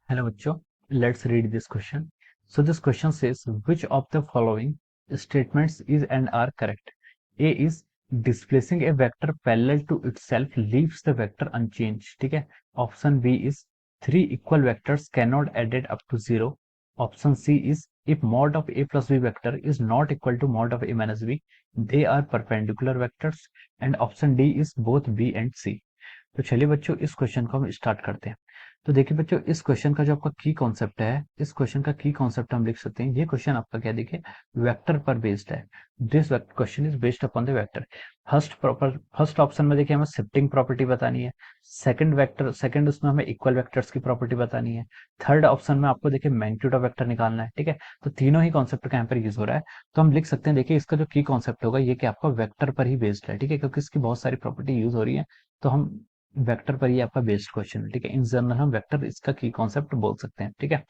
Hello bachcho, let's read this question. So this question says which of the following statements is and are correct? A is displacing a vector parallel to itself leaves the vector unchanged. ठीक है. Option B is three equal vectors cannot added up to zero. Option C is if mod of A plus B vector is not equal to mod of A minus B, they are perpendicular vectors. And option D is both B and C. तो चलिए बच्चों इस question को हम start करते हैं। तो देखिए बच्चों इस क्वेश्चन का जो आपका की कॉन्सेप्ट है, इस क्वेश्चन का की कॉन्सेप्ट हम लिख सकते हैं। ये क्वेश्चन आपका क्या देखिए वेक्टर पर बेस्ड है। This question is based upon the vector. First option में देखिए हमें शिफ्टिंग प्रॉपर्टी बतानी है। सेकंड उसमें हमें इक्वल वेक्टर्स की प्रॉपर्टी बतानी है। थर्ड ऑप्शन में आपको देखिए मैग्नीट्यूड ऑफ वेक्टर निकालना है। ठीक है, तो तीनों ही कॉन्सेप्ट का यहाँ पर यूज हो रहा है। तो हम लिख सकते हैं देखिए इसका जो की कॉन्सेप्ट होगा ये कि आपका वेक्टर पर ही बेस्ड है। ठीक है, क्योंकि इसकी बहुत सारी प्रॉपर्टी यूज हो रही है, तो हम वेक्टर पर ही आपका बेस्ड क्वेश्चन है। ठीक है, इन जनरल हम वेक्टर इसका की कॉन्सेप्ट बोल सकते हैं। ठीक है,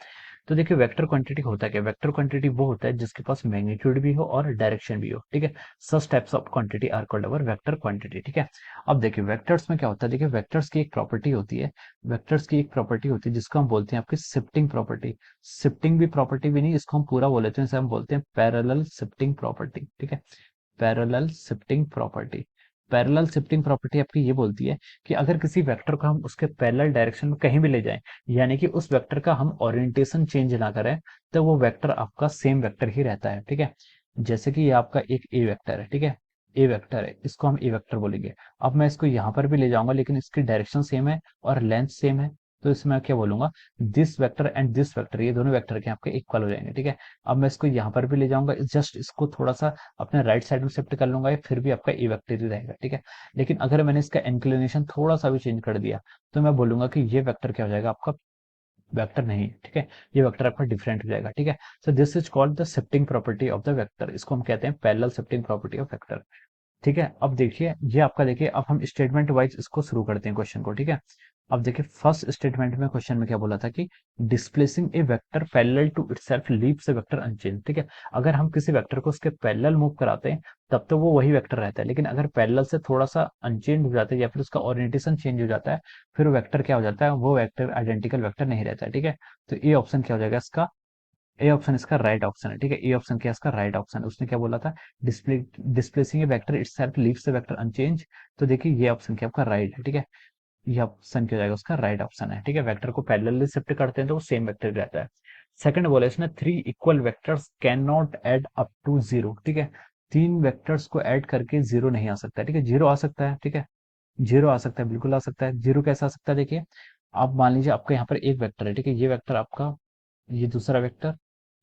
तो देखिए वेक्टर क्वांटिटी होता है क्या? वेक्टर क्वांटिटी वो होता है जिसके पास मैग्नीट्यूड भी हो और डायरेक्शन भी हो। ठीक है, such types of quantity are called our vector quantity. ठीक है, अब देखिए वेक्टर्स में क्या होता है, देखिए वेक्टर्स की एक प्रॉपर्टी होती है, वेक्टर्स की एक प्रॉपर्टी होती है जिसको हम बोलते हैं आपकी शिफ्टिंग प्रॉपर्टी। शिफ्टिंग भी प्रॉपर्टी भी नहीं, इसको हम पूरा बोल लेते हैं, इसे हम बोलते हैं पैरेलल शिफ्टिंग प्रॉपर्टी। ठीक है, parallel shifting property. Parallel shifting property आपकी ये बोलती है कि अगर किसी वेक्टर को हम उसके पैरेलल डायरेक्शन में कहीं भी ले जाएं, यानी कि उस वेक्टर का हम ओरिएंटेशन चेंज ना करें, तो वो वेक्टर आपका सेम वेक्टर ही रहता है। ठीक है, जैसे कि ये आपका एक ए वेक्टर है। ठीक है, ए वेक्टर है, इसको हम ए वेक्टर बोलेंगे। अब मैं इसको यहाँ पर भी ले जाऊंगा लेकिन इसकी डायरेक्शन सेम है और लेंथ सेम है, तो इसमें क्या बोलूंगा, this vector and this vector, ये दोनों वेक्टर के आपके इक्वल हो जाएंगे। ठीक है, अब मैं इसको यहाँ पर भी ले जाऊंगा, जस्ट इसको थोड़ा सा अपने राइट साइड में शिफ्ट कर लूंगा, ये फिर भी आपका ए वेक्टर ही रहेगा। ठीक है, लेकिन अगर मैंने इसका इंक्लिनेशन थोड़ा सा भी चेंज कर दिया तो मैं बोलूंगा कि ये वेक्टर क्या हो जाएगा, आपका वेक्टर नहीं है। ठीक है, ये वेक्टर आपका डिफरेंट हो जाएगा। ठीक है, so this is called the shifting property of the vector, इसको हम कहते हैं parallel shifting property of vector. ठीक है, अब देखिए ये आपका, देखिए अब हम स्टेटमेंट वाइज इसको शुरू करते हैं क्वेश्चन को। ठीक है, अब देखिए फर्स्ट स्टेटमेंट में क्वेश्चन में क्या बोला था कि displacing a vector parallel to itself leaves a vector unchanged. ठीक है, अगर हम किसी वेक्टर को उसके पैरेलल मूव कराते हैं तब तो वो वही वेक्टर रहता है, लेकिन अगर पैरेलल से थोड़ा सा अनचेंज हो जाता है या फिर उसका ओरिएंटेशन चेंज हो जाता है, फिर वेक्टर क्या हो जाता है, वो वेक्टर आइडेंटिकल वेक्टर नहीं रहता है। ठीक है, तो ए ऑप्शन क्या हो जाएगा इसका, ए ऑप्शन इसका राइट ऑप्शन है। ठीक है, ए ऑप्शन क्या है इसका राइट ऑप्शन है। उसने क्या बोला था, displacing a vector itself leaves the vector unchanged. तो देखिए ये ऑप्शन क्या आपका राइट है। ठीक है, ये ऑप्शन क्या हो जाएगा, उसका राइट ऑप्शन है। ठीक है, वेक्टर को पैरेलली शिफ्ट करते हैं तो वो सेम वेक्टर रहता है। सेकंड बोला इसने three equal vectors can not add up to zero. ठीक है, तीन वेक्टर्स को ऐड करके जीरो नहीं आ सकता। ठीक है, जीरो आ सकता है। ठीक है, जीरो आ सकता है, बिल्कुल आ सकता है। जीरो कैसे आ सकता है, देखिए आप मान लीजिए आपका यहाँ पर एक वेक्टर है। ठीक है, ये वेक्टर आपका, ये दूसरा वेक्टर,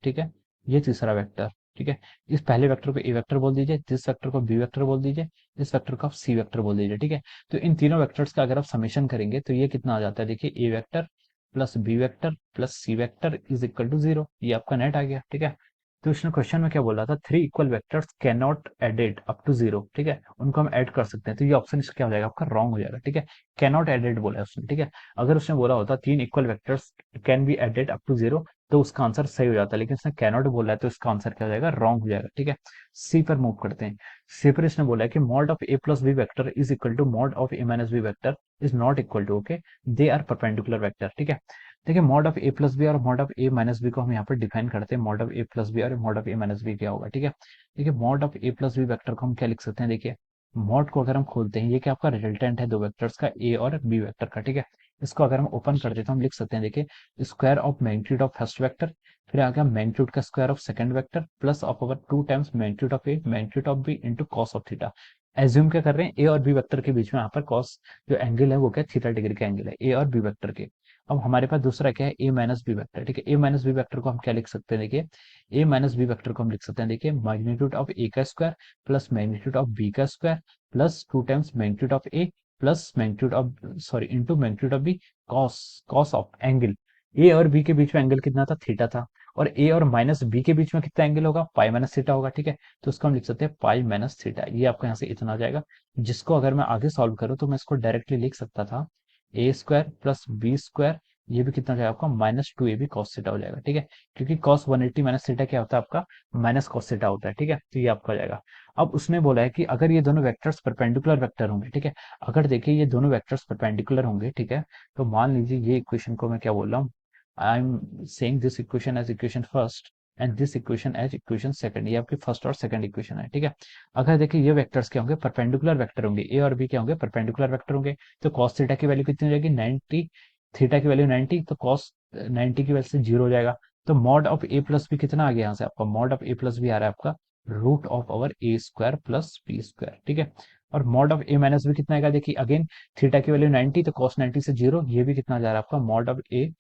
ठीक है, ये तीसरा वेक्टर। ठीक है, इस पहले वेक्टर को ए वेक्टर बोल दीजिए, इस वेक्टर को बी वेक्टर बोल दीजिए, इस वेक्टर को आप सी वेक्टर बोल दीजिए। ठीक है, तो इन तीनों वेक्टर्स का अगर आप समेशन करेंगे तो ये कितना आ जाता है, देखिए A vector plus B vector plus C vector is equal to zero, ये आपका नेट आ गया। ठीक है, तो इसने क्वेश्चन में क्या बोला था, three equal vectors can not added up to zero. ठीक है, उनको हम ऐड कर सकते हैं, तो ये ऑप्शन इसका क्या हो जाएगा, आपका रॉन्ग हो जाएगा। ठीक है, कैन नॉट एडेड बोला है उसने। ठीक है, अगर उसने बोला होता तीन equal vectors can be added up to zero, तो उसका आंसर सही हो जाता है, लेकिन इसने कैनॉट बोला है तो इसका आंसर क्या हो जाएगा, रॉन्ग हो जाएगा। ठीक है, सी पर मूव करते हैं। सी पर इसने बोला है कि mod of A plus B vector is equal to mod of A minus B vector is not equal to, okay, they are perpendicular vector. ठीक है, देखिए mod of A plus B और mod of A minus B को हम यहाँ पर define करते हैं। Mod of A plus B और mod of A minus B क्या होगा। ठीक है, देखिए mod of A plus B vector को हम क्या लिख सकते हैं, देखिए मॉड को अगर हम खोलते हैं, ये क्या आपका रिजल्टेंट है दो वेक्टर्स का, ए और बी वेक्टर का। ठीक है, इसको अगर हम ओपन कर देते हैं तो हम लिख सकते हैं, देखिए square of magnitude of first vector, फिर आ गया मैग्नीट्यूड का square of second vector plus of over two times magnitude of A magnitude of B into cos of theta. Assume क्या कर रहे हैं, ए और बी वेक्टर के बीच में यहाँ पर कॉस जो एंगल है वो क्या थीटा डिग्री का एंगल है ए और बी वेक्टर के। अब हमारे पास दूसरा क्या है, ए माइनस बी वेक्टर। ठीक है, ए माइनस बी वेक्टर को हम क्या लिख सकते हैं, देखिए ए माइनस बी वेक्टर को हम लिख सकते हैं, देखिए मैग्नीट्यूड ऑफ ए का square plus magnitude of B का square plus two times magnitude of A plus magnitude of, sorry, into magnitude of B cos cos of angle. A और B के बीच में एंगल कितना था, थीटा था, और ए और माइनस बी के बीच में कितना एंगल होगा, पाई माइनस थीटा होगा। ठीक है, तो उसको हम लिख सकते हैं पाई माइनस थीटा, ये आपको यहाँ से इतना आ जाएगा, जिसको अगर मैं आगे सॉल्व करूँ तो मैं इसको डायरेक्टली लिख सकता था A square plus B square, ये भी कितना हो जाएगा आपका minus two A B cos theta हो जाएगा। ठीक है, क्योंकि कॉस 180 माइनस थीटा क्या होता है आपका, माइनस कॉस थीटा होता है। ठीक है, तो ये आपका हो जाएगा। अब उसने बोला है कि अगर ये दोनों वेक्टर्स परपेंडिकुलर वेक्टर होंगे, ठीक है, अगर देखिए ये दोनों वेक्टर्स परपेंडिकुलर होंगे, ठीक है, तो मान लीजिए ये इक्वेशन को मैं क्या बोल रहा हूँ, I am saying this equation as equation first and this equation as equation second, ये आपकी फर्स्ट और सेकंड इक्वेशन है, ठीक है। अगर देखिए ये वेक्टर्स क्या होंगे, परपेंडिकुलर वेक्टर होंगे, ए और बी क्या होंगे, परपेंडिकुलर वेक्टर होंगे, तो कॉस थीटा की वैल्यू कितनी हो जाएगी 90, थीटा की वैल्यू 90, तो कॉस 90 की वैल्यू से 0 हो जाएगा। तो mod of A plus B कितना आ गया यहाँ से आपका, mod of A plus B आ रहा है आपका root of our A square plus B square, ठीक है। और mod of A minus B कितना आएगा, देखिए अगेन थीटा की वैल्यू 90, तो कॉस 90 से 0, ये भी कितना जा रहा है आपका mod of A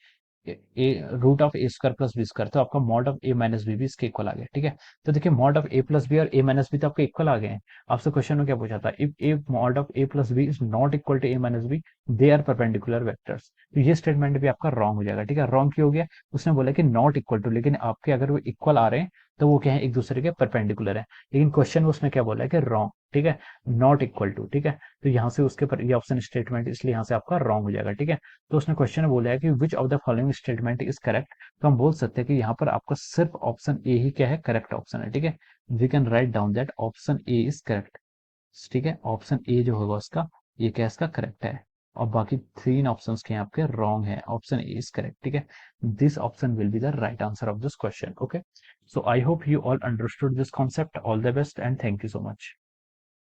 root of A square plus B square, तो आपका mod of A minus B भी इसके इक्वल आ गया, ठीक है। तो देखिए mod of A plus B और ए माइनस बी तो आपके इक्वल आ गए हैं। आपसे क्वेश्चन में क्या पूछा था, if A mod of A plus B is not equal to A minus B, they are perpendicular vectors, तो ये स्टेटमेंट भी आपका रॉन्ग हो जाएगा, ठीक है। रॉन्ग क्यों हो गया, उसने बोला कि नॉट इक्वल टू, लेकिन आपके अगर वो इक्वल आ रहे हैं तो वो क्या है, एक दूसरे के परपेंडिकुलर है, लेकिन क्वेश्चन में उसने क्या बोला है कि रॉन्ग, ठीक है, नॉट इक्वल टू, ठीक है। तो यहाँ से उसके पर ये ऑप्शन स्टेटमेंट इसलिए यहाँ से आपका रॉन्ग हो जाएगा, ठीक है। तो उसने क्वेश्चन में बोला है कि which of the following statement is correct, तो हम बोल सकते हैं कि यहाँ पर आपका सिर्फ ऑप्शन ए ही क्या है, करेक्ट ऑप्शन है, ठीक है। We can write down that option A is correct, ठीक है। ऑप्शन ए जो होगा उसका, ये क्या इसका करेक्ट है, और बाकी तीन ऑप्शन के यहाँ आपके रॉन्ग है, ऑप्शन ए इज करेक्ट, ठीक है। This option will be the right answer of this question, okay. So I hope you all understood this concept, all the best and thank you so much.